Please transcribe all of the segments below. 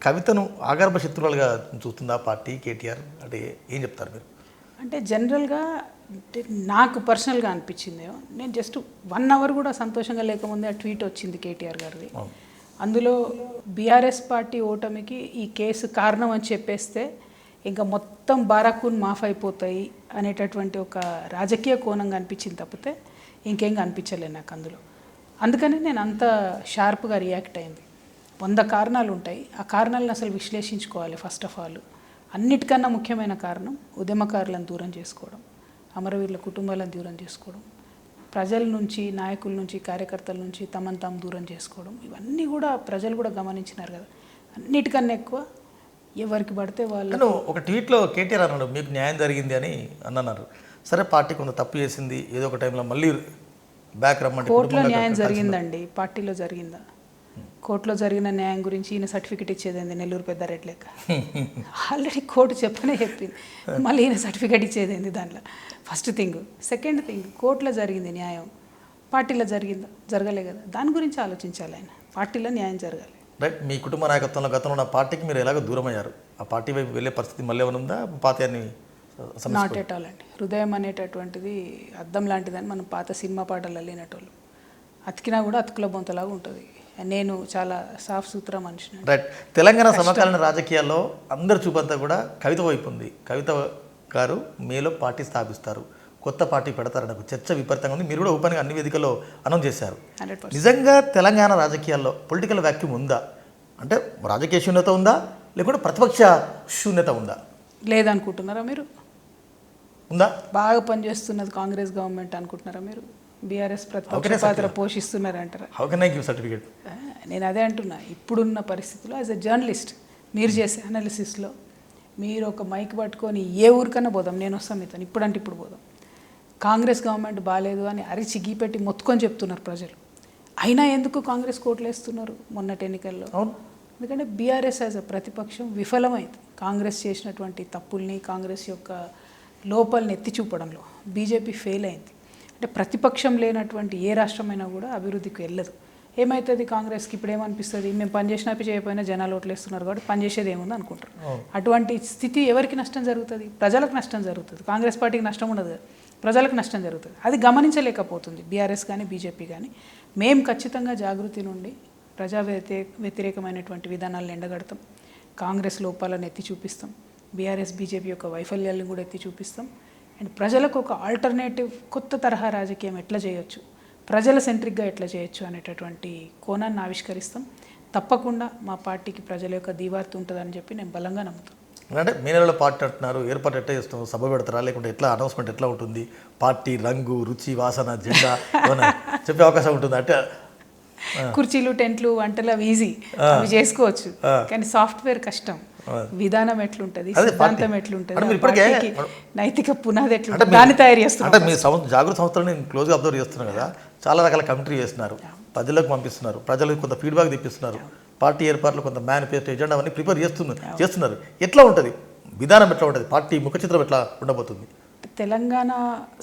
కవితను ఆగర్భ శత్రువులుగా చూస్తుందా పార్టీ కేటీఆర్ అంటే ఏం చెప్తారు మీరు? అంటే జనరల్గా అంటే నాకు పర్సనల్గా అనిపించింది, నేను జస్ట్ 1 అవర్ కూడా సంతోషంగా లేకముందే ఆ ట్వీట్ వచ్చింది కేటీఆర్ గారిది. అందులో బీఆర్ఎస్ పార్టీ ఓటమికి ఈ కేసు కారణం అని చెప్పేస్తే ఇంకా మొత్తం బారాకూన్ మాఫ్ అయిపోతాయి అనేటటువంటి ఒక రాజకీయ కోణంగా అనిపించింది తప్పితే ఇంకేం అనిపించలేదు నాకు అందులో. అందుకని నేను అంత షార్ప్గా రియాక్ట్ అయింది. 100 కారణాలు ఉంటాయి, ఆ కారణాలను అసలు విశ్లేషించుకోవాలి. ఫస్ట్ ఆఫ్ ఆల్ అన్నిటికన్నా ముఖ్యమైన కారణం ఉద్యమకారులను దూరం చేసుకోవడం, అమరవీరుల కుటుంబాలను దూరం చేసుకోవడం, ప్రజల నుంచి, నాయకుల నుంచి, కార్యకర్తల నుంచి తమను తాము దూరం చేసుకోవడం. ఇవన్నీ కూడా ప్రజలు కూడా గమనించినారు కదా. అన్నిటికన్నా ఎక్కువ ఎవరికి పడితే వాళ్ళు. ఒక ట్వీట్లో కేటీఆర్ అన్నాడు మీకు న్యాయం జరిగింది అని అన్నారు. సరే పార్టీ కొంత తప్పు చేసింది, ఏదో ఒక టైంలో మళ్ళీ బ్యాక్ రమ్మంటే కోర్టులో న్యాయం జరిగిందండి, పార్టీలో జరిగిందా? కోర్టులో జరిగిన న్యాయం గురించి ఈయన సర్టిఫికేట్ ఇచ్చేదేంది నెల్లూరు పెద్దారెడ్డి లెక్క? ఆల్రెడీ కోర్టు చెప్పింది, మళ్ళీ ఈయన సర్టిఫికేట్ ఇచ్చేదేంది దాంట్లో? First thing. సెకండ్ థింగ్, కోర్టులో జరిగింది న్యాయం, పార్టీలో జరిగిందా? జరగలే కదా. దాని గురించి ఆలోచించాలి ఆయన. పార్టీలో న్యాయం జరగాలి. రైట్. మీ కుటుంబ నాయకత్వంలో గతంలో ఉన్న పార్టీకి మీరు ఎలాగో దూరం అయ్యారు, ఆ పార్టీ వైపు వెళ్ళే పరిస్థితి మళ్ళీ ఏమైనా ఉందా? పాతయాన్ని నాట్ ఎట్ ఆల్ అండి. హృదయం అనేటటువంటిది అద్దం లాంటిదని మనం పాత సినిమా పాటలు అల్లినటోళ్ళు. అతికినా కూడా అతుకుల బొంతలాగా ఉంటుంది. నేను చాలా సాఫ్ సూత్ర మనిషిని. రైట్. తెలంగాణ సమకాలీన రాజకీయాల్లో అందరి చూపంతా కూడా కవిత వైపు ఉంది. కవిత గారు మేలో పార్టీ స్థాపిస్తారు, కొత్త పార్టీ పెడతారని ఒక చర్చ విపరీతంగా ఉంది. మీరు కూడా ఓపెన్గా అన్ని వేదికల్లో అనౌన్స్ చేశారు. నిజంగా తెలంగాణ రాజకీయాల్లో పొలిటికల్ వ్యాక్యూమ్ ఉందా? అంటే రాజకీయ శూన్యత ఉందా, లేకుంటే ప్రతిపక్ష శూన్యత ఉందా? లేదనుకుంటున్నారా మీరు? ఉందా? బాగా పనిచేస్తున్నది కాంగ్రెస్ గవర్నమెంట్ అనుకుంటున్నారా మీరు? బీఆర్ఎస్ ప్రతిపక్ష పాత్ర పోషిస్తున్నారంటారా? How can I give certificate? నేను అదే అంటున్నా. ఇప్పుడున్న పరిస్థితుల్లో యాజ్ ఎ జర్నలిస్ట్ మీరు చేసే అనాలిసిస్లో మీరు ఒక మైక్ పట్టుకొని ఏ ఊరికన్నా పోదాం, నేను వస్తాను మీతో, ఇప్పుడంటే ఇప్పుడు పోదాం. కాంగ్రెస్ గవర్నమెంట్ బాగాలేదు అని అరిచి గీపెట్టి మొత్తుకొని చెప్తున్నారు ప్రజలు. అయినా ఎందుకు కాంగ్రెస్ కోట్లు వేస్తున్నారు మొన్నటి ఎన్నికల్లో? ఎందుకంటే బీఆర్ఎస్ యాజ్ ఎ ప్రతిపక్షం విఫలమైంది. కాంగ్రెస్ చేసినటువంటి తప్పుల్ని, కాంగ్రెస్ యొక్క లోపాలని ఎత్తి చూపడంలో బీజేపీ ఫెయిల్ అయింది. అంటే ప్రతిపక్షం లేనటువంటి ఏ రాష్ట్రమైనా కూడా అభివృద్ధికి వెళ్ళదు. ఏమవుతుంది కాంగ్రెస్కి? ఇప్పుడు ఏమనిపిస్తుంది, మేము పనిచేసినా చేయకపోయినా జనాలు ఓట్లేస్తున్నారు కాబట్టి పనిచేసేది ఏముంది అనుకుంటారు. అటువంటి స్థితి ఎవరికి నష్టం జరుగుతుంది? ప్రజలకు నష్టం జరుగుతుంది. కాంగ్రెస్ పార్టీకి నష్టం ఉండదు, ప్రజలకు నష్టం జరుగుతుంది. అది గమనించలేకపోతుంది బీఆర్ఎస్ కానీ బీజేపీ కానీ. మేము ఖచ్చితంగా జాగృతి నుండి ప్రజా వ్యతిరేకమైనటువంటి విధానాలను ఎండగడతాం, కాంగ్రెస్ లోపాలను ఎత్తి చూపిస్తాం, బీఆర్ఎస్ బీజేపీ యొక్క వైఫల్యాలను కూడా ఎత్తి చూపిస్తాం. అండ్ ప్రజలకు ఒక ఆల్టర్నేటివ్ కొత్త తరహా రాజకీయం ఎట్లా చేయొచ్చు, ప్రజల సెంట్రిక్గా ఎట్లా చేయొచ్చు అనేటటువంటి కోణాన్ని ఆవిష్కరిస్తాం. తప్పకుండా మా పార్టీకి ప్రజల యొక్క దీవార్త ఉంటుందని చెప్పి నేను బలంగా నమ్ముతాను. అంటే మే నెలలో పార్టీ అంటున్నారు, ఏర్పాటు ఎట్లా చేస్తాం, సభ పెడతారా, లేకుంటే ఎట్లా అనౌన్స్మెంట్ ఎట్లా ఉంటుంది, పార్టీ రంగు, రుచి, వాసన, జెండా చెప్పే అవకాశం ఉంటుంది? అంటే కుర్చీలు, టెంట్లు, వంటలు అవి ఈజీ, అవి చేసుకోవచ్చు. కానీ సాఫ్ట్వేర్ కష్టం. విధానం ఎట్లుంటుంది, సిద్ధాంతం ఎట్లుంటుంది, నైతిక పునాది ఎట్లుంటుంది, దాన్ని తయారు చేస్తున్నారు. అంటే మీ జాగృత సంస్థలు నేను క్లోజ్గా అబ్జర్వ్ చేస్తున్నాను కదా, చాలా రకాల కమిటీ చేస్తున్నారు, ప్రజలకు పంపిస్తున్నారు, ప్రజలకు కొంత ఫీడ్బ్యాక్ తెప్పిస్తున్నారు, పార్టీ ఏర్పాట్లు కొంత మేనిఫెస్టో, ఎజెండా అవన్నీ ప్రిపేర్ చేస్తున్నారు. ఎట్లా ఉంటుంది విధానం, ఎట్లా ఉంటుంది పార్టీ ముఖ చిత్రం, ఎట్లా ఉండబోతుంది? తెలంగాణ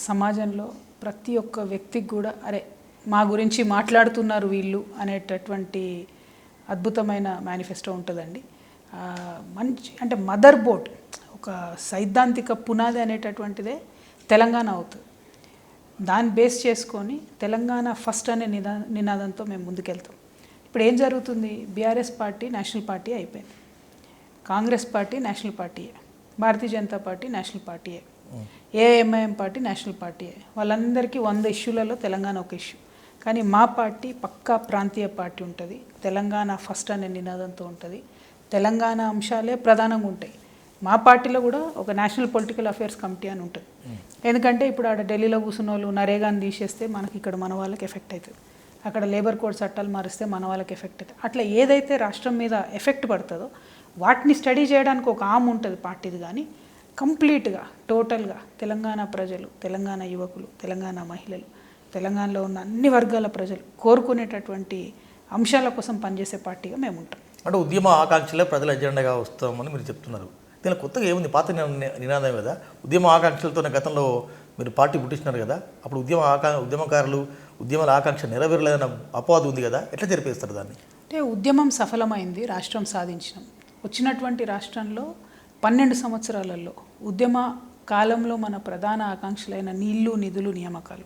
సమాజంలో ప్రతి ఒక్క వ్యక్తికి కూడా అరే మా గురించి మాట్లాడుతున్నారు వీళ్ళు అనేటటువంటి అద్భుతమైన మేనిఫెస్టో ఉంటుందండి. మంచి అంటే మదర్ బోర్డ్, ఒక సైద్ధాంతిక పునాది అనేటటువంటిదే తెలంగాణ అవుతుంది. దాన్ని బేస్ చేసుకొని తెలంగాణ ఫస్ట్ అనే నినాదంతో మేము ముందుకెళ్తాం. ఇప్పుడు ఏం జరుగుతుంది, బీఆర్ఎస్ పార్టీ నేషనల్ పార్టీ అయిపోయింది, కాంగ్రెస్ పార్టీ నేషనల్ పార్టీయే, భారతీయ జనతా పార్టీ నేషనల్ పార్టీయే, ఏఎంఐఎం పార్టీ నేషనల్ పార్టీయే. వాళ్ళందరికీ 100 ఇష్యూలలో తెలంగాణ ఒక ఇష్యూ. కానీ మా పార్టీ పక్కా ప్రాంతీయ పార్టీ ఉంటుంది, తెలంగాణ ఫస్ట్ అనే నినాదంతో ఉంటుంది, తెలంగాణ అంశాలే ప్రధానంగా ఉంటాయి. మా పార్టీలో కూడా ఒక నేషనల్ పొలిటికల్ అఫేర్స్ కమిటీ అని ఉంటుంది. ఎందుకంటే ఇప్పుడు ఆడ ఢిల్లీలో కూర్చున్న వాళ్ళు నరేగాని తీసేస్తే మనకి ఇక్కడ మన వాళ్ళకి ఎఫెక్ట్ అవుతుంది, అక్కడ లేబర్ కోడ్ చట్టాలు మారిస్తే మన వాళ్ళకి ఎఫెక్ట్ అవుతుంది. అట్లా ఏదైతే రాష్ట్రం మీద ఎఫెక్ట్ పడుతుందో వాటిని స్టడీ చేయడానికి ఒక ఆమ్ ఉంటుంది పార్టీది. కానీ కంప్లీట్గా టోటల్గా తెలంగాణ ప్రజలు, తెలంగాణ యువకులు, తెలంగాణ మహిళలు, తెలంగాణలో ఉన్న అన్ని వర్గాల ప్రజలు కోరుకునేటటువంటి అంశాల కోసం పనిచేసే పార్టీగా మేము ఉంటాం. అంటే ఉద్యమ ఆకాంక్షలే ప్రజల ఎజెండాగా వస్తామని మీరు చెప్తున్నారు. దీనిలో కొత్తగా ఏముంది? పాత నినాదం కదా, ఉద్యమ ఆకాంక్షలతోనే గతంలో మీరు పార్టీ పుట్టించినారు కదా, అప్పుడు ఉద్యమకారులు ఉద్యమాల ఆకాంక్ష నెరవేరలేదన్న అపవాదు ఉంది కదా, ఎట్లా జరిపేస్తారు దాన్ని? అంటే ఉద్యమం సఫలమైంది, రాష్ట్రం సాధించినాం. వచ్చినటువంటి రాష్ట్రంలో 12 సంవత్సరాలలో ఉద్యమ కాలంలో మన ప్రధాన ఆకాంక్షలైన నీళ్లు, నిధులు, నియామకాలు